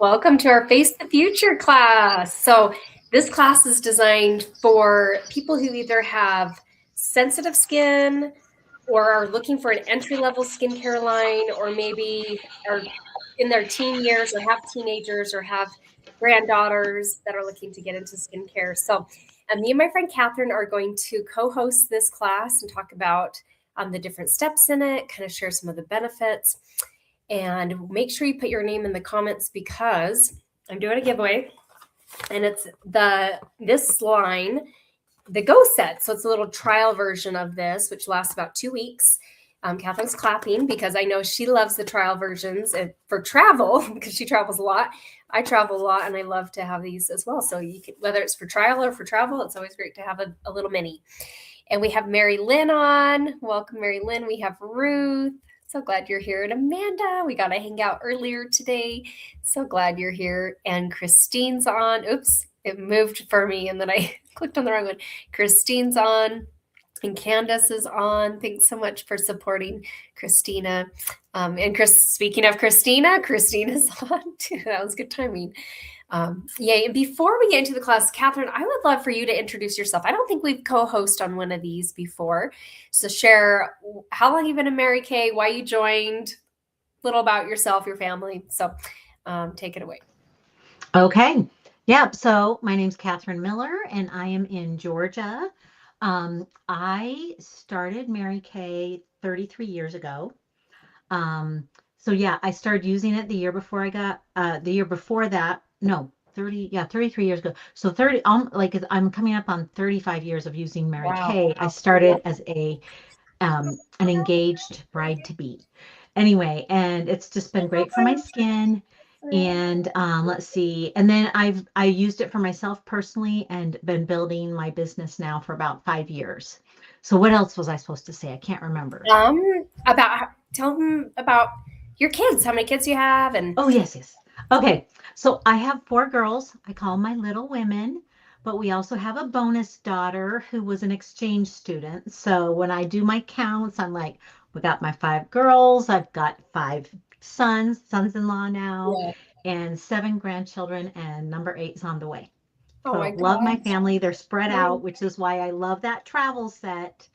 Welcome to our Face the Future class. So this class is designed for people who either have sensitive skin or are looking for an entry-level skincare line, or maybe are in their teen years or have teenagers or have granddaughters that are looking to get into skincare. So me and my friend Catherine are going to co-host this class and talk about the different steps in it, kind of share some of the benefits. And make sure you put your name in the comments because I'm doing a giveaway, and it's this line, the Go Set. So it's a little trial version of this, which lasts about 2 weeks. Catherine's clapping because I know she loves the trial versions and for travel because she travels a lot. I travel a lot and I love to have these as well. So you can, whether it's for trial or for travel, it's always great to have a little mini. And we have Mary Lynn on. Welcome, Mary Lynn. We have Ruth. So glad you're here. And Amanda, we got to hang out earlier today. So glad you're here. And Christine's on. Oops, it moved for me and then I clicked on the wrong one. Christine's on and Candace is on. Thanks so much for supporting Christina. And speaking of Christina, Christina's on too. That was good timing. Yay. And before we get into the class, Catherine, I would love for you to introduce yourself. I don't think we've co-hosted on one of these before. So share how long you've been in Mary Kay, why you joined, a little about yourself, your family. So take it away. Okay. Yeah. So my name's Catherine Miller and I am in Georgia. I started Mary Kay 33 years ago. So yeah, I started using it the year before the year before that. No, 33 years ago. So 30, I'm coming up on 35 years of using Mary Kay. I started as an engaged bride to be. Anyway, and it's just been great for my skin. And let's see. And then I used it for myself personally and been building my business now for about 5 years. So what else was I supposed to say? I can't remember. Tell them about your kids, how many kids you have. And oh, yes. Okay. So I have 4 girls. I call them my little women, but we also have a bonus daughter who was an exchange student. So when I do my counts, I'm like, we got my 5 girls. I've got 5 sons-in-law now, and 7 grandchildren, and number 8 is on the way. Oh, so love my family. They're spread out, which is why I love that travel set,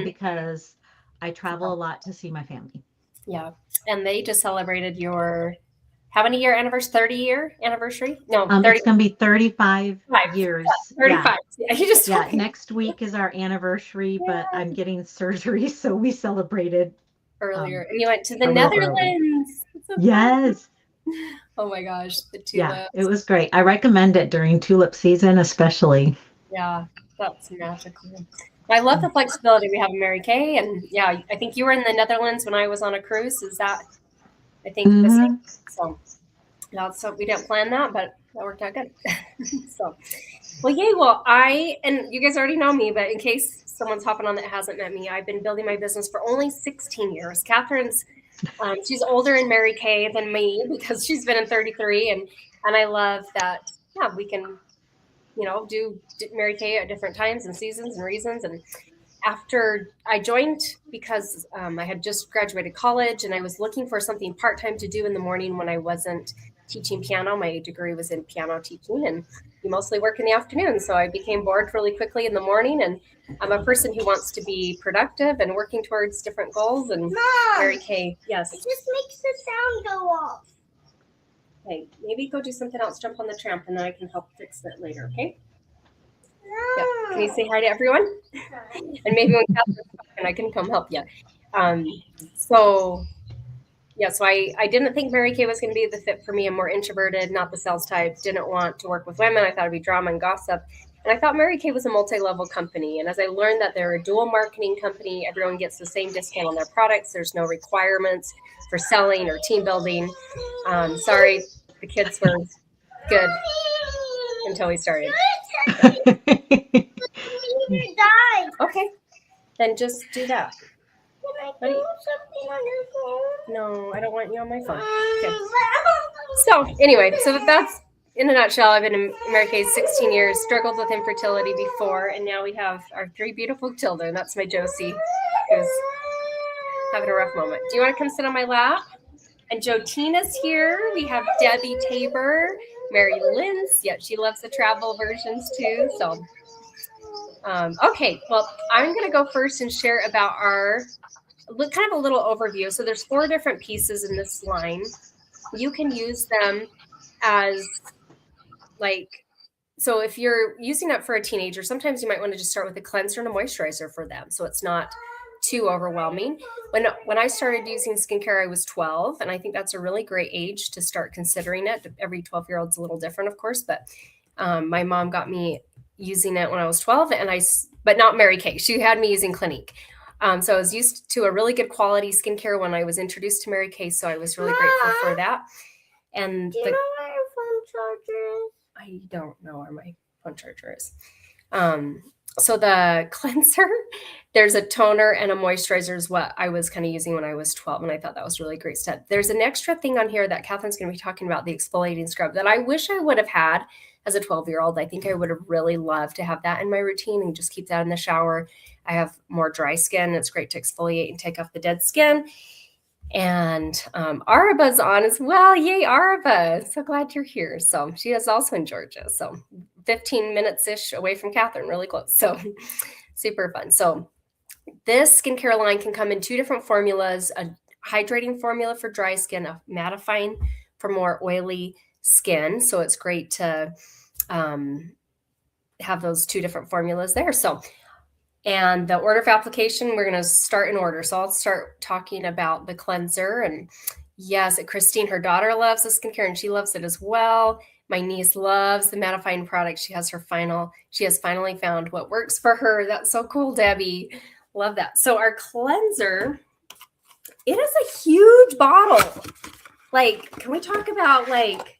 because I travel a lot to see my family. Yeah. And they just celebrated your how many year anniversary? 30-year anniversary? No, 30. It's going to be 35 years. Yeah, 35. Yeah, next week is our anniversary, but I'm getting surgery, so we celebrated earlier. And you went to the Netherlands. Yes. Oh my gosh, the tulips. Yeah, it was great. I recommend it during tulip season, especially. Yeah, that's magical. I love the flexibility we have in Mary Kay. And yeah, I think you were in the Netherlands when I was on a cruise. Is that, I think, the same? So, yeah, so we didn't plan that, but that worked out good. So, well, yay. Well, and you guys already know me, but in case someone's hopping on that hasn't met me, I've been building my business for only 16 years. Catherine's, she's older in Mary Kay than me because she's been in 33. And I love that, yeah, we can, do Mary Kay at different times and seasons and reasons. And after I joined, because I had just graduated college and I was looking for something part-time to do in the morning when I wasn't teaching piano. My degree was in piano teaching, and you mostly work in the afternoon. So I became bored really quickly in the morning, and I'm a person who wants to be productive and working towards different goals. And Mom, Mary Kay, yes. It just makes the sound go off. Okay, maybe go do something else, jump on the tramp, and then I can help fix it later, okay? No. Yeah. Can you say hi to everyone? And maybe when Catherine's talking, I can come help you. So I didn't think Mary Kay was going to be the fit for me. I'm more introverted, not the sales type, didn't want to work with women. I thought it'd be drama and gossip. And I thought Mary Kay was a multi-level company. And as I learned that they're a dual marketing company, everyone gets the same discount on their products. There's no requirements for selling or team building. Sorry, the kids were good until we started. Okay, then just do that. Can I do something on your phone? No, I don't want you on my phone. Okay. So anyway, so that's in a nutshell. I've been in Mary Kay 16 years, struggled with infertility before, and now we have our 3 beautiful children. That's my Josie, who's having a rough moment. Do you want to come sit on my lap? And Joe Tina's here. We have Debbie Tabor, Mary Lynn's. Yep, she loves the travel versions too. So, okay, well, I'm going to go first and share about our kind of a little overview. So there's 4 different pieces in this line. You can use them as like, so if you're using it for a teenager, sometimes you might want to just start with a cleanser and a moisturizer for them, so it's not too overwhelming. When I started using skincare, I was 12, and I think that's a really great age to start considering it. Every 12-year-old's a little different, of course, but my mom got me using it when I was 12, but not Mary Kay. She had me using Clinique. So I was used to a really good quality skincare when I was introduced to Mary Kay, so I was really grateful for that. And Do you know where your phone charger is? I don't know where my phone charger is. So the cleanser, there's a toner and a moisturizer is what I was kind of using when I was 12, and I thought that was really great stuff. There's an extra thing on here that Catherine's going to be talking about, the exfoliating scrub, that I wish I would have had as a 12-year-old. I think I would have really loved to have that in my routine and just keep that in the shower. I have more dry skin. It's great to exfoliate and take off the dead skin. And Araba's on as well. Yay, Araba. So glad you're here. So she is also in Georgia. So 15 minutes-ish away from Catherine, really close. So super fun. So this skincare line can come in 2 different formulas, a hydrating formula for dry skin, a mattifying for more oily skin. So it's great to have those 2 different formulas there. So, and the order of application, we're going to start in order. So I'll start talking about the cleanser. And yes, Christine, her daughter loves the skincare and she loves it as well. My niece loves the mattifying product. She has finally found what works for her. That's so cool, Debbie. Love that. So our cleanser, it is a huge bottle. Like, can we talk about like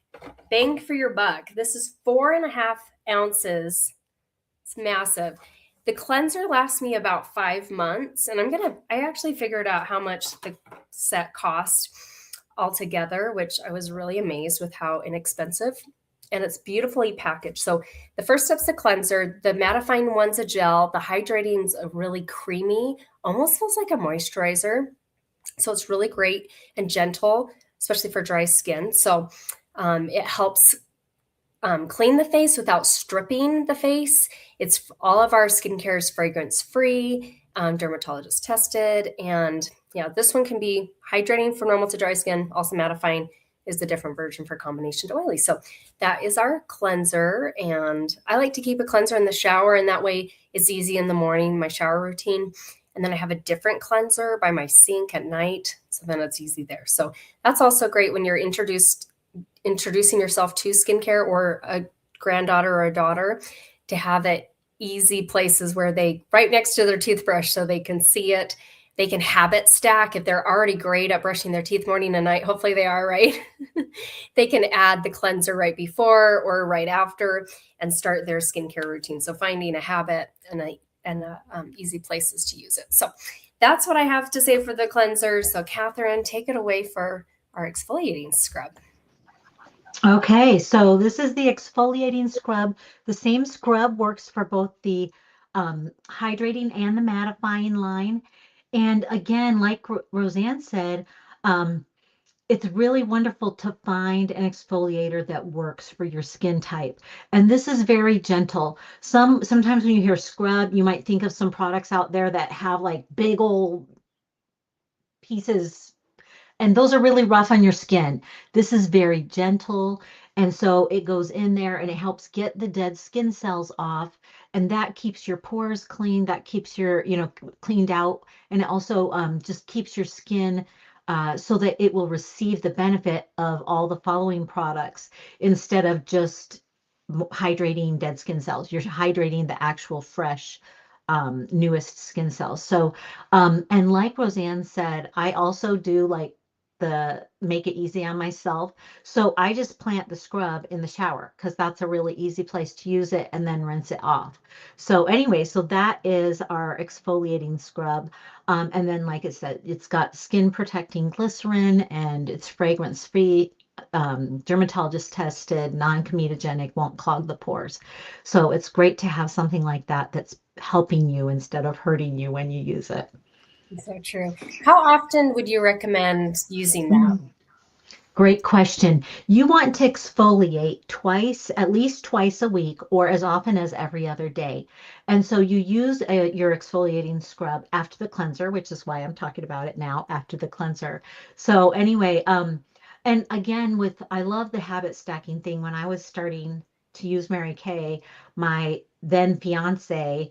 bang for your buck? This is 4.5 ounces. It's massive. The cleanser lasts me about 5 months, and I actually figured out how much the set cost altogether, which I was really amazed with how inexpensive, and it's beautifully packaged. So the first step's the cleanser. The mattifying one's a gel. The hydrating's a really creamy, almost feels like a moisturizer. So it's really great and gentle, especially for dry skin. So it helps clean the face without stripping the face. It's all of our skincare is fragrance free, dermatologist tested, and yeah, this one can be hydrating for normal to dry skin. Also mattifying is the different version for combination to oily. So that is our cleanser, and I like to keep a cleanser in the shower, and that way it's easy in the morning, my shower routine. And then I have a different cleanser by my sink at night, so then it's easy there. So that's also great when you're introducing yourself to skincare, or a granddaughter or a daughter, to have it easy places where they right next to their toothbrush so they can see it. They can habit stack if they're already great at brushing their teeth morning and night. Hopefully they are, right? They can add the cleanser right before or right after and start their skincare routine. So finding a habit and easy places to use it. So that's what I have to say for the cleanser. So Catherine, take it away for our exfoliating scrub. Okay, so this is the exfoliating scrub. The same scrub works for both the hydrating and the mattifying line. And again, like Roseanne said, it's really wonderful to find an exfoliator that works for your skin type. And this is very gentle. Sometimes when you hear scrub, you might think of some products out there that have like big old pieces, and those are really rough on your skin. This is very gentle. And so it goes in there and it helps get the dead skin cells off. And that keeps your pores clean. That keeps your, cleaned out. And it also just keeps your skin so that it will receive the benefit of all the following products instead of just hydrating dead skin cells. You're hydrating the actual fresh newest skin cells. So, and like Roseanne said, I also do like the make it easy on myself. So I just plant the scrub in the shower because that's a really easy place to use it, and then rinse it off. So anyway, so that is our exfoliating scrub. And then like it said, it's got skin protecting glycerin and it's fragrance free, dermatologist tested, non-comedogenic, won't clog the pores. So it's great to have something like that that's helping you instead of hurting you when you use it. So true. How often would you recommend using that? Great question. You want to exfoliate twice, at least twice a week, or as often as every other day. And so you use your exfoliating scrub after the cleanser, which is why I'm talking about it now after the cleanser. So anyway, and again, I love the habit stacking thing. When I was starting to use Mary Kay, my then fiance,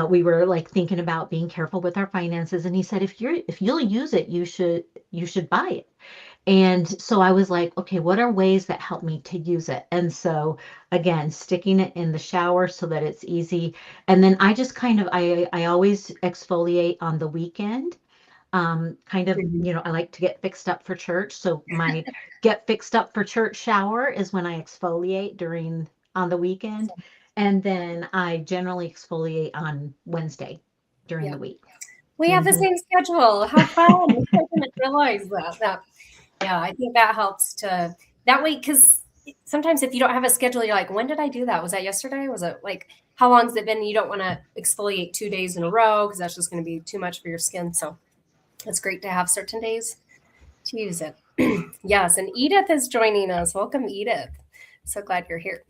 we were like thinking about being careful with our finances, and he said, if you'll use it, you should buy it. And so I was like, okay, what are ways that help me to use it? And so again, sticking it in the shower so that it's easy. And then I just I always exfoliate on the weekend. I like to get fixed up for church. So my get fixed up for church shower is when I exfoliate on the weekend. And then I generally exfoliate on Wednesday during Yeah. the week. We have the Mhm. same schedule. How fun. I didn't realize that. Yeah, I think that helps that way, because sometimes if you don't have a schedule, you're like, when did I do that? Was that yesterday? Was it like, how long has it been? You don't want to exfoliate 2 days in a row because that's just going to be too much for your skin. So it's great to have certain days to use it. Yes, and Edith is joining us. Welcome, Edith. So glad you're here.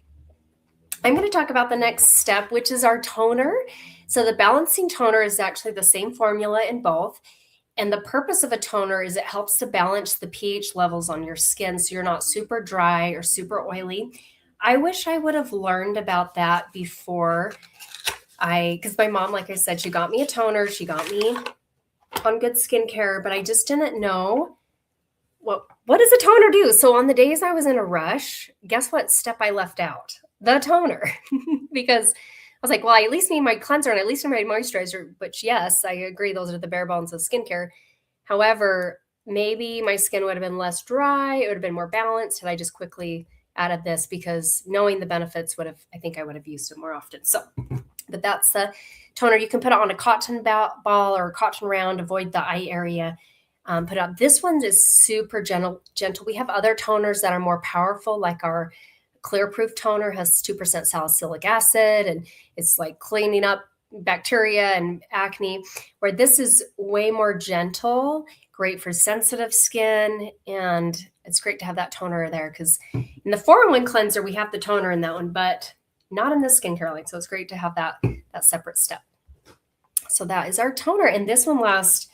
I'm going to talk about the next step, which is our toner. So the balancing toner is actually the same formula in both. And the purpose of a toner is it helps to balance the pH levels on your skin so you're not super dry or super oily. I wish I would have learned about that before because my mom, like I said, she got me a toner. She got me on good skincare, but I just didn't know what does a toner do? So on the days I was in a rush, guess what step I left out? The toner. Because I was like, well, I at least need my cleanser and at least my moisturizer, which yes, I agree. Those are the bare bones of skincare. However, maybe my skin would have been less dry. It would have been more balanced had I just quickly added this, because knowing the benefits I think I would have used it more often. So, but that's the toner. You can put it on a cotton ball or a cotton round, avoid the eye area. Put up. This one is super gentle. We have other toners that are more powerful, like our Clear Proof toner has 2% salicylic acid, and it's like cleaning up bacteria and acne, where this is way more gentle, great for sensitive skin. And it's great to have that toner there, because in the 4-in-1 cleanser, we have the toner in that one, but not in the skincare line. So it's great to have that separate step. So that is our toner. And this one lasts,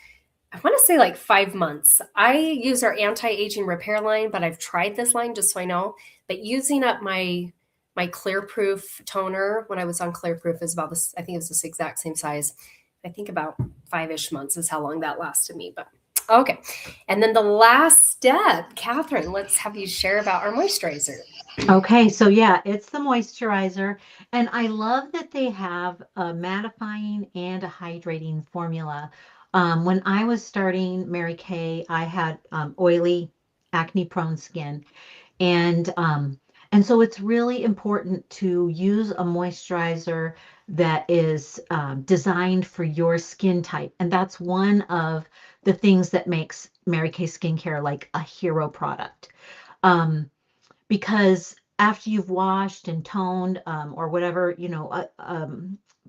I want to say, like 5 months. I use our anti-aging repair line, but I've tried this line just so I know. But using up my Clear Proof toner when I was on Clear Proof is about this. I think it was this exact same size. I think about 5-ish months is how long that lasted me. But okay. And then the last step, Catherine, let's have you share about our moisturizer. Okay, so yeah, it's the moisturizer. And I love that they have a mattifying and a hydrating formula. When I was starting Mary Kay, I had oily, acne-prone skin. And so it's really important to use a moisturizer that is designed for your skin type. And that's one of the things that makes Mary Kay Skincare like a hero product. Because after you've washed and toned or whatever,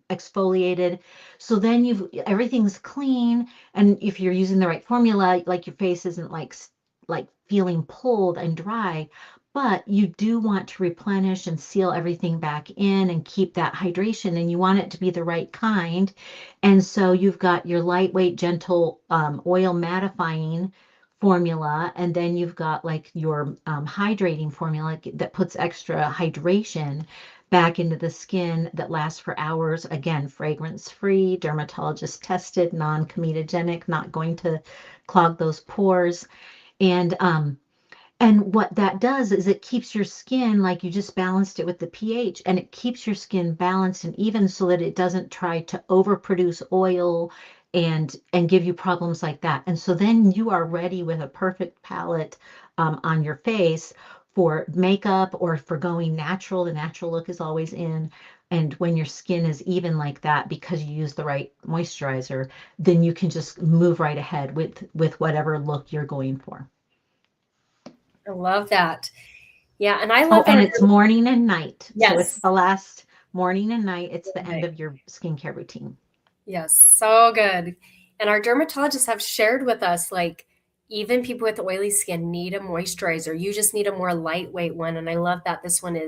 exfoliated, so then everything's clean. And if you're using the right formula, like your face isn't like feeling pulled and dry, but you do want to replenish and seal everything back in and keep that hydration, and you want it to be the right kind. And so you've got your lightweight, gentle oil mattifying formula, and then you've got like your hydrating formula that puts extra hydration back into the skin that lasts for hours. Again, fragrance free, dermatologist tested, non-comedogenic, not going to clog those pores. And what that does is it keeps your skin, like you just balanced it with the pH, and it keeps your skin balanced and even so that it doesn't try to overproduce oil and give you problems like that. And so then you are ready with a perfect palette on your face for makeup or for going natural. The natural look is always in. And when your skin is even like that because you use the right moisturizer, then you can just move right ahead with whatever look you're going for. I love that. Yeah, and I Oh, love and our it's morning and night. So it's yes. the last morning and night. It's the end Okay. of your skincare routine. Yes, so good. And our dermatologists have shared with us, like, even people with oily skin need a moisturizer. You just need a more lightweight one. And I love that this one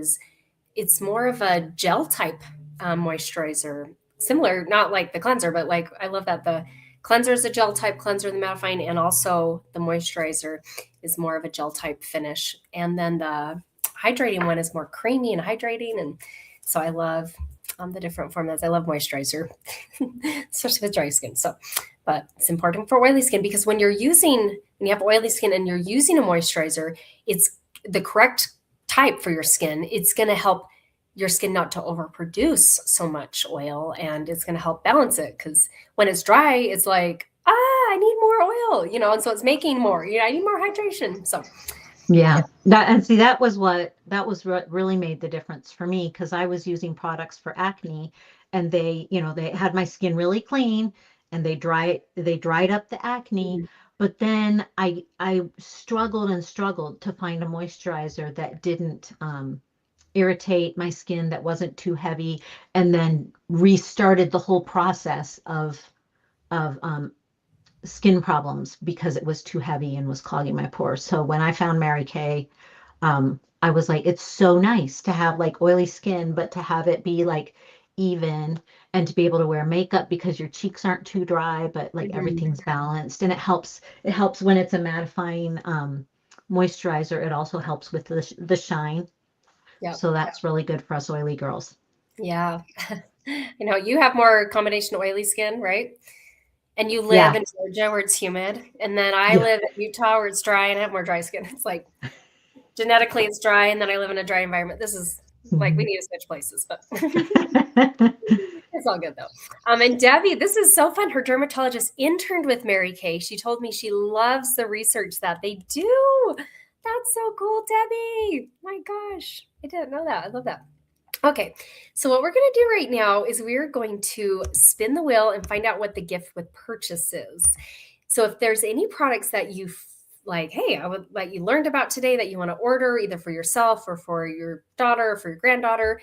it's more of a gel type moisturizer, similar, not like the cleanser, but like I love that the cleanser is a gel type cleanser, the mattifying, and also the moisturizer is more of a gel type finish. And then the hydrating one is more creamy and hydrating. And so I love the different formulas. I love moisturizer, especially with dry skin. So, but it's important for oily skin because when you have oily skin and you're using a moisturizer, it's the correct type for your skin. It's going to help your skin not to overproduce so much oil, and it's going to help balance it, because when it's dry, it's like, I need more oil, and so it's making more, I need more hydration. So yeah, that was what really made the difference for me, because I was using products for acne, and they had my skin really clean, and they dried up the acne. But then I struggled to find a moisturizer that didn't irritate my skin, that wasn't too heavy, and then restarted the whole process of skin problems because it was too heavy and was clogging my pores. So when I found Mary Kay, I was like, it's so nice to have like oily skin, but to have it be like even, and to be able to wear makeup because your cheeks aren't too dry, but like everything's balanced. And it helps when it's a mattifying moisturizer. It also helps with the shine. yeah. So that's really good for us oily girls. Yeah. You have more combination oily skin, right? And you live in Georgia where it's humid. And then I live in Utah where it's dry and I have more dry skin. It's like genetically it's dry, and then I live in a dry environment. This is like, we need to switch places, but it's all good though. And Debbie, this is so fun. Her dermatologist interned with Mary Kay. She told me she loves the research that they do. That's so cool, Debbie. My gosh, I didn't know that. I love that. Okay, so what we're going to do right now is we're going to spin the wheel and find out what the gift with purchase is. So if there's any products that you like, hey, I would like you learned about today that you want to order either for yourself or for your daughter or for your granddaughter,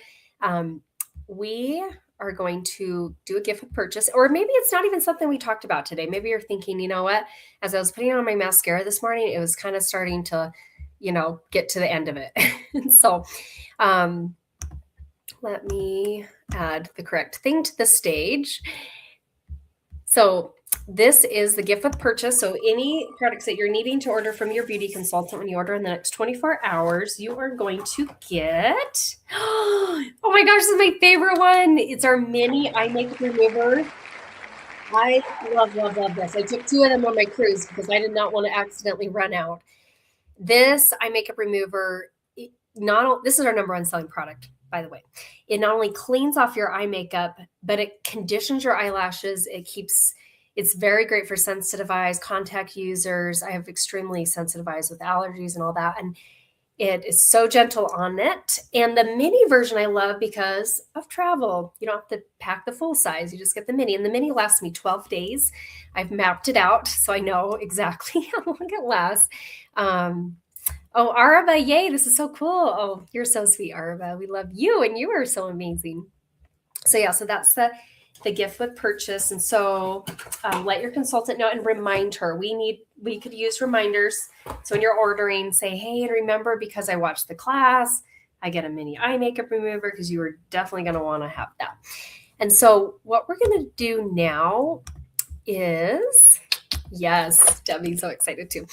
we are going to do a gift with purchase. Or maybe it's not even something we talked about today. Maybe you're thinking, you know what, as I was putting on my mascara this morning, it was kind of starting to, get to the end of it. And so, let me add the correct thing to the stage. So this is the gift with purchase. So any products that you're needing to order from your beauty consultant, when you order in the next 24 hours, you are going to get, oh my gosh, this is my favorite one. It's our mini eye makeup remover. I love, love, love this. I took 2 of them on my cruise because I did not want to accidentally run out. This eye makeup remover, this is our #1 selling product, by the way. It not only cleans off your eye makeup, but it conditions your eyelashes. It's very great for sensitive eyes, contact users. I have extremely sensitive eyes with allergies and all that. And it is so gentle on it. And the mini version I love because of travel. You don't have to pack the full size. You just get the mini. And the mini lasts me 12 days. I've mapped it out so I know exactly how long it lasts. Oh, Araba, yay, this is so cool. Oh, you're so sweet, Araba. We love you, and you are so amazing. So yeah, so that's the gift with purchase. And so let your consultant know and remind her. We could use reminders. So when you're ordering, say, hey, and remember, because I watched the class, I get a mini eye makeup remover because you are definitely going to want to have that. And so what we're going to do now is, yes, Debbie's so excited too.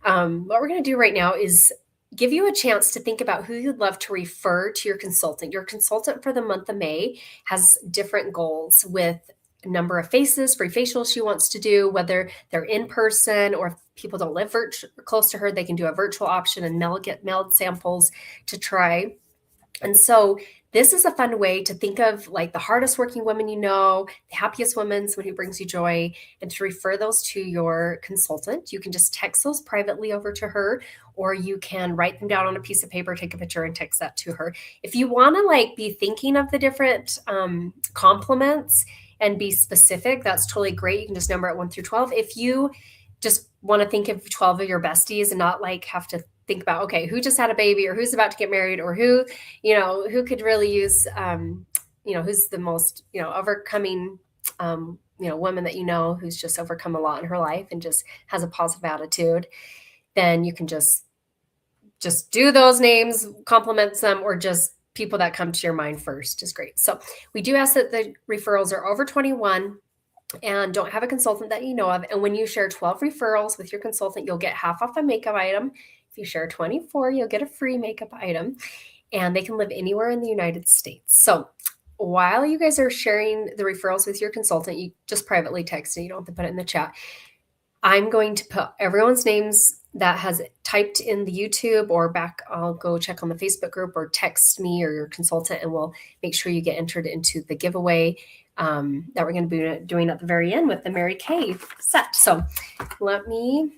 What we're going to do right now is give you a chance to think about who you'd love to refer to your consultant. Your consultant for the month of May has different goals with a number of faces, free facials she wants to do, whether they're in person or if people don't live close to her, they can do a virtual option and get mailed samples to try. And so this is a fun way to think of like the hardest working women the happiest women, someone who brings you joy, and to refer those to your consultant. You can just text those privately over to her, or you can write them down on a piece of paper, take a picture, and text that to her. If you want to be thinking of the different compliments and be specific, that's totally great. You can just number it 1 through 12. If you just want to think of 12 of your besties and not have to think about, okay, who just had a baby or who's about to get married or who could really use, who's the most, overcoming, woman that you know who's just overcome a lot in her life and just has a positive attitude, then you can just do those names, compliment them, or just people that come to your mind first is great. So we do ask that the referrals are over 21 and don't have a consultant that you know of. And when you share 12 referrals with your consultant, you'll get half off a makeup item. If you share 24, you'll get a free makeup item, and they can live anywhere in the United States. So while you guys are sharing the referrals with your consultant, you just privately text it. You don't have to put it in the chat. I'm going to put everyone's names that has typed in the YouTube or back. I'll go check on the Facebook group or text me or your consultant, and we'll make sure you get entered into the giveaway that we're going to be doing at the very end with the Mary Kay set. So let me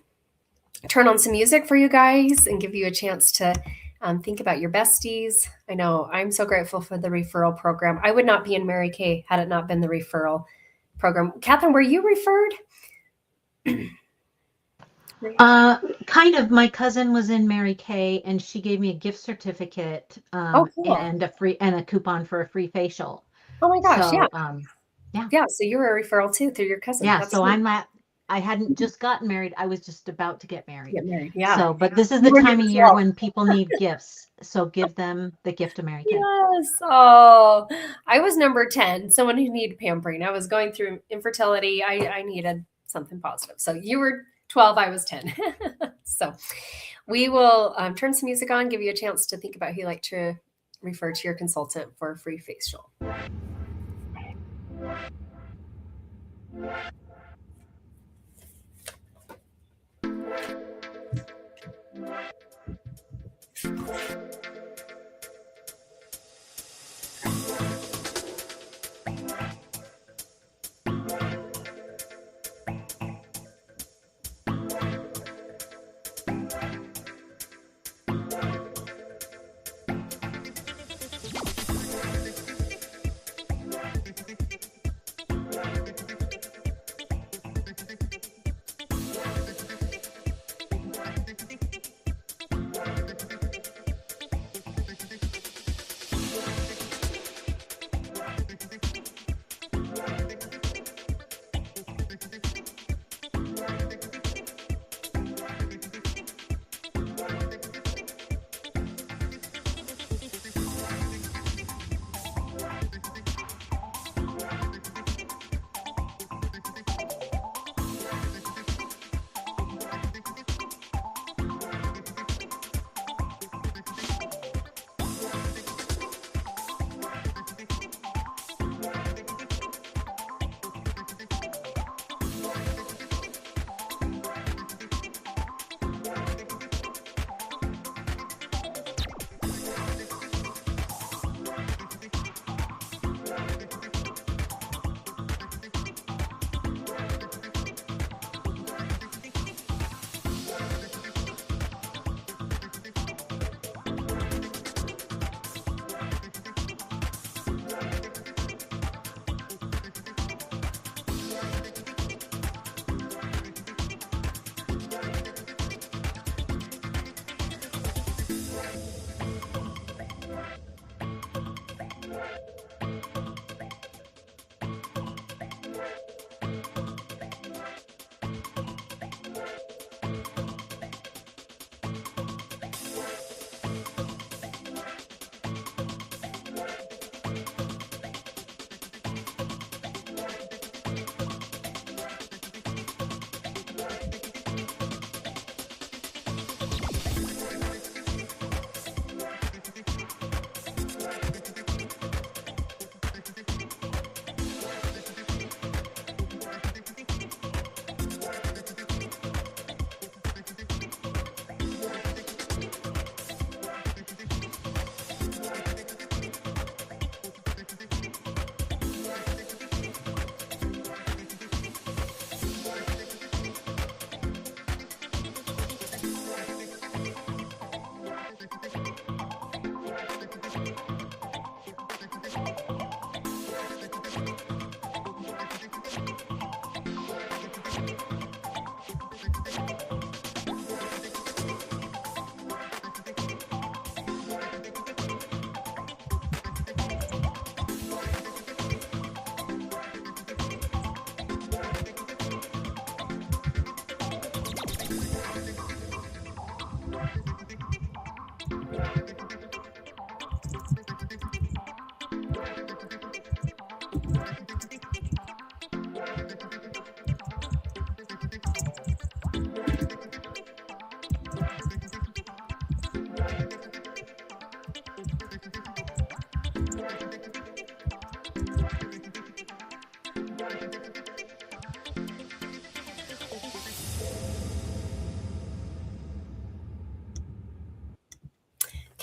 turn on some music for you guys and give you a chance to think about your besties. I know I'm so grateful for the referral program. I would not be in Mary Kay had it not been the referral program. Catherine, were you referred? Kind of. My cousin was in Mary Kay, and she gave me a gift certificate Cool. and a coupon for a free facial. Oh my gosh, So, yeah. So you were a referral too through your cousin. yeah. That's So neat. I hadn't just gotten married. I was just about to get married. Get married. Yeah. So, but this is the You were time of as year well. when people need gifts. So give them the gift of Mary Kay. Yes. Oh, I was number 10, someone who needed pampering. I was going through infertility. I needed something positive. So you were 12, I was 10. So we will turn some music on, give you a chance to think about who you'd like to refer to your consultant for a free facial.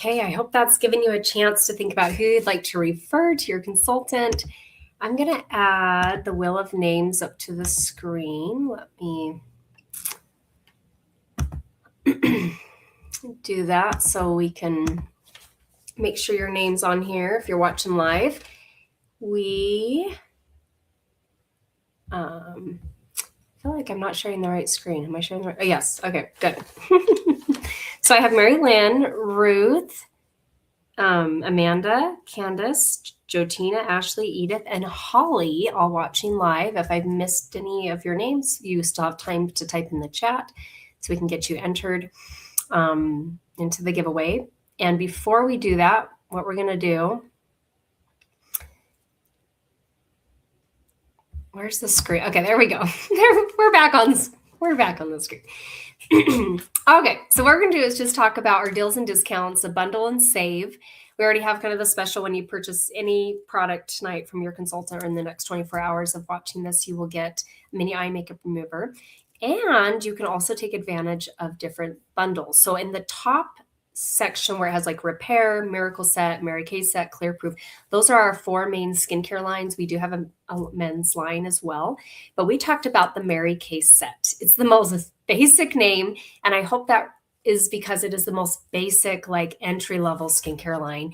Okay, I hope that's given you a chance to think about who you'd like to refer to your consultant. I'm going to add the wheel of names up to the screen. Let me do that so we can make sure your name's on here if you're watching live. We feel like I'm not sharing the right screen. Am I sharing the right? Oh, yes. Okay, good. So I have Mary Lynn, Ruth, Amanda, Candace, Jotina, Ashley, Edith, and Holly all watching live. If I've missed any of your names, you still have time to type in the chat so we can get you entered into the giveaway. And before we do that, what we're going to do, where's the screen? Okay, there we go. We're back on the screen. Okay, so what we're going to do is just talk about our deals and discounts, a bundle and save. We already have kind of the special when you purchase any product tonight from your consultant or in the next 24 hours of watching this, you will get a mini eye makeup remover. And you can also take advantage of different bundles. So in the top section where it has like Repair, Miracle Set, Mary Kay Set, Clear Proof, those are our 4 main skincare lines. We do have a men's line as well, but we talked about the Mary Kay Set. It's the most basic name, and I hope that is because it is the most basic, like entry-level skincare line.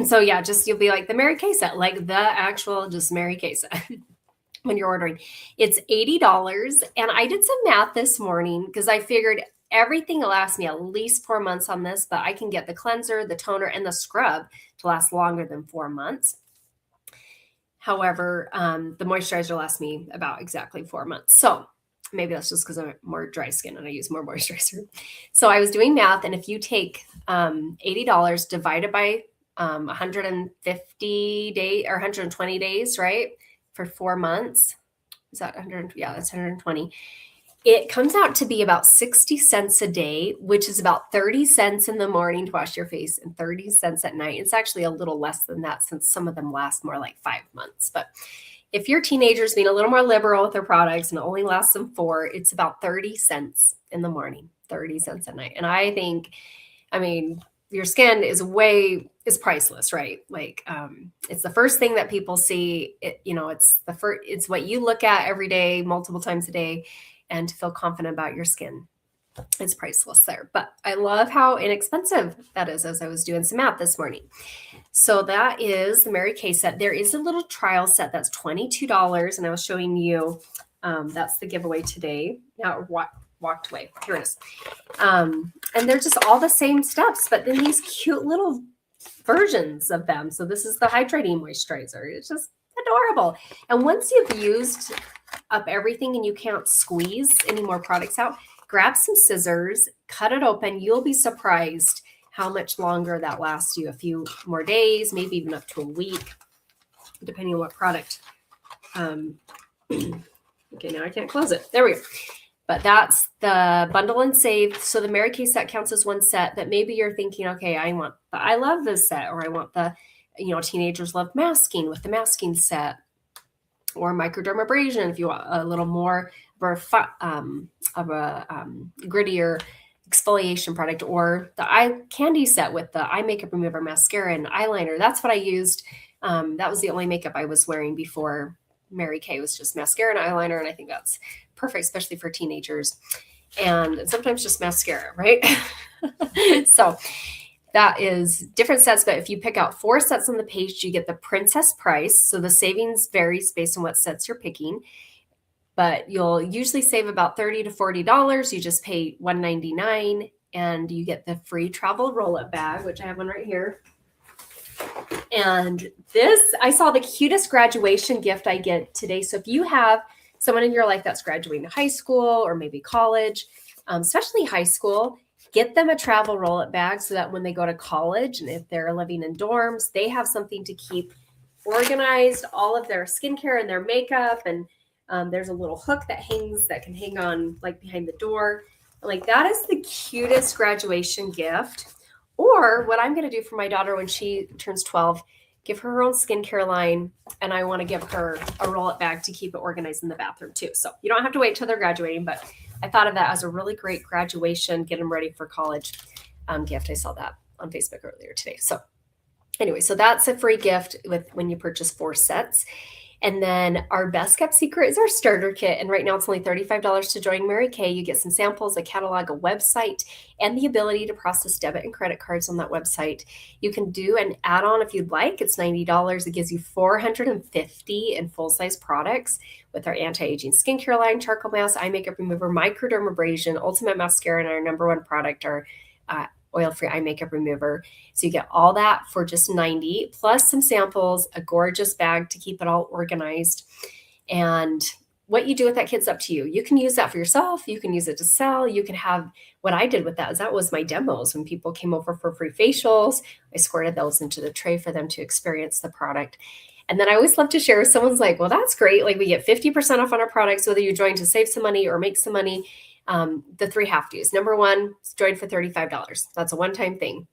So yeah, just you'll be like the Mary Kay Set, like the actual just Mary Kay Set. When you're ordering, it's $80. And I did some math this morning because I figured everything will last me at least 4 months on this, but I can get the cleanser, the toner, and the scrub to last longer than 4 months. However, the moisturizer lasts me about exactly 4 months. So maybe that's just because I'm more dry skin and I use more moisturizer. So I was doing math, and if you take $80 divided by 150 days or 120 days, right? For 4 months, is that 100? Yeah, that's 120. It comes out to be about 60 cents a day, which is about 30 cents in the morning to wash your face and 30 cents at night. It's actually a little less than that since some of them last more like 5 months. But if your teenager's being a little more liberal with their products and it only lasts them 4, it's about 30 cents in the morning, 30 cents at night. And I think, your skin is priceless, right? Like, it's the first thing that people see. It's what you look at every day, multiple times a day, and to feel confident about your skin, it's priceless there. But I love how inexpensive that is as I was doing some math this morning. So that is the Mary Kay set. There is a little trial set that's $22, and I was showing you, that's the giveaway today. Now walked away. Here it is. And they're just all the same steps, but then these cute little versions of them. So this is the hydrating moisturizer. It's just adorable. And once you've used up everything and you can't squeeze any more products out, grab some scissors, cut it open. You'll be surprised how much longer that lasts you. A few more days, maybe even up to a week, depending on what product. Okay, now I can't close it. There we go. But that's the bundle and save. So the Mary Kay set counts as one set, but maybe you're thinking, okay, I love this set, or I want the, teenagers love masking with the masking set, or microdermabrasion if you want a little more of a grittier exfoliation product, or the eye candy set with the eye makeup remover, mascara, and eyeliner. That's what I used. That was the only makeup I was wearing before Mary Kay, was just mascara and eyeliner, and I think that's perfect, especially for teenagers, and sometimes just mascara, right? So that is different sets, but if you pick out 4 sets on the page, you get the princess price. So the savings varies based on what sets you're picking, but you'll usually save about $30 to $40. You just pay $199, and you get the free travel roll-up bag, which I have one right here. And this, I saw the cutest graduation gift I get today. So if you have someone in your life that's graduating high school or maybe college, especially high school, get them a travel roll-up bag so that when they go to college and if they're living in dorms, they have something to keep organized, all of their skincare and their makeup. And there's a little hook that can hang on like behind the door. Like, that is the cutest graduation gift. Or what I'm going to do for my daughter when she turns 12, give her own skincare line, and I want to give her a roll-up bag to keep it organized in the bathroom too. So you don't have to wait till they're graduating, but I thought of that as a really great graduation, get them ready for college gift. I saw that on Facebook earlier today. So anyway, so that's a free gift when you purchase 4 sets. And then our best kept secret is our starter kit. And right now it's only $35 to join Mary Kay. You get some samples, a catalog, a website, and the ability to process debit and credit cards on that website. You can do an add-on if you'd like. It's $90. It gives you 450 in full-size products with our anti-aging skincare line, charcoal mask, eye makeup remover, microdermabrasion, ultimate mascara, and our number one product, our oil-free eye makeup remover. So you get all that for just $90, plus some samples, a gorgeous bag to keep it all organized. And what you do with that kit's up to you. You can use that for yourself. You can use it to sell. You can have, what I did with that is that was my demos. When people came over for free facials, I squirted those into the tray for them to experience the product. And then I always love to share if someone's like, well, that's great. Like we get 50% off on our products, whether you join to save some money or make some money. The 3 have-tos. Number one, join for $35. That's a one-time thing.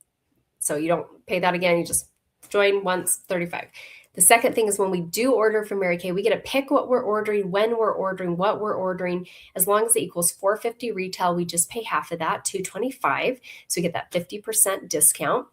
So you don't pay that again. You just join once, $35. The second thing is when we do order from Mary Kay, we get to pick what we're ordering, when we're ordering, what we're ordering. As long as it equals $450 retail, we just pay half of that, $225. So we get that 50% discount.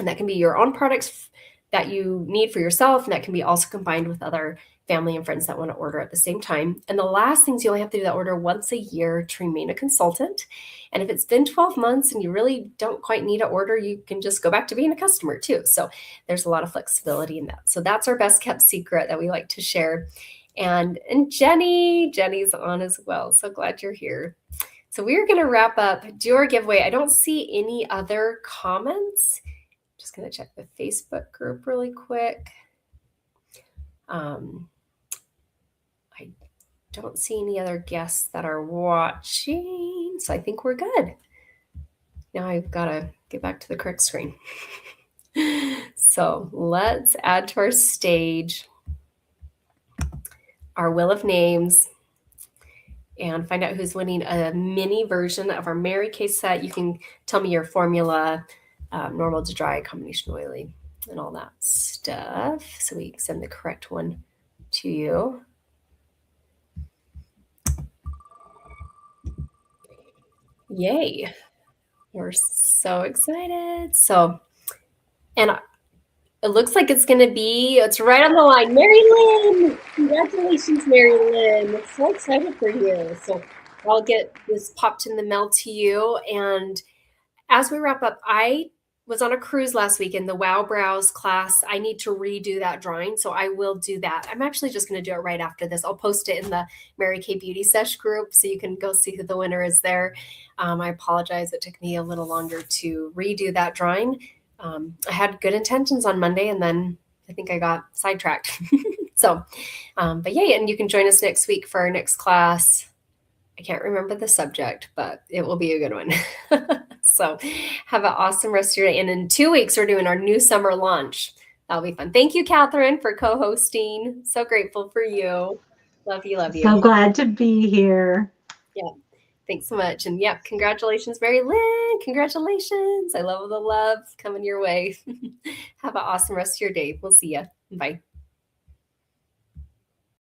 And that can be your own products that you need for yourself. And that can be also combined with other family and friends that want to order at the same time. And the last things, you only have to do that order once a year to remain a consultant. And if it's been 12 months and you really don't quite need to order, you can just go back to being a customer too. So there's a lot of flexibility in that. So that's our best kept secret that we like to share. And Jenny's on as well. So glad you're here. So we're going to wrap up, do our giveaway. I don't see any other comments. Just going to check the Facebook group really quick. I don't see any other guests that are watching, so I think we're good. Now I've got to get back to the correct screen. So let's add to our stage our wheel of names and find out who's winning a mini version of our Mary Kay set. You can tell me your formula, normal to dry, combination oily, and all that stuff. So we send the correct one to you. Yay. We're so excited. So, and it looks like it's going to be, it's right on the line. Mary Lynn. Congratulations, Mary Lynn. So excited for you. So I'll get this popped in the mail to you. And as we wrap up, I was on a cruise last week in the Wow Brows class. I need to redo that drawing, so I will do that. I'm actually just going to do it right after this. I'll post it in the Mary Kay Beauty Sesh group so you can go see who the winner is there. I apologize. It took me a little longer to redo that drawing. I had good intentions on Monday, and then I think I got sidetracked. So, but yay, and you can join us next week for our next class. I can't remember the subject, but it will be a good one. So have an awesome rest of your day. And in 2 weeks, we're doing our new summer launch. That'll be fun. Thank you, Catherine, for co-hosting. So grateful for you. Love you, love you. So glad to be here. Yeah. Thanks so much. And yeah, congratulations, Mary Lynn. Congratulations. I love the love coming your way. Have an awesome rest of your day. We'll see you. Bye.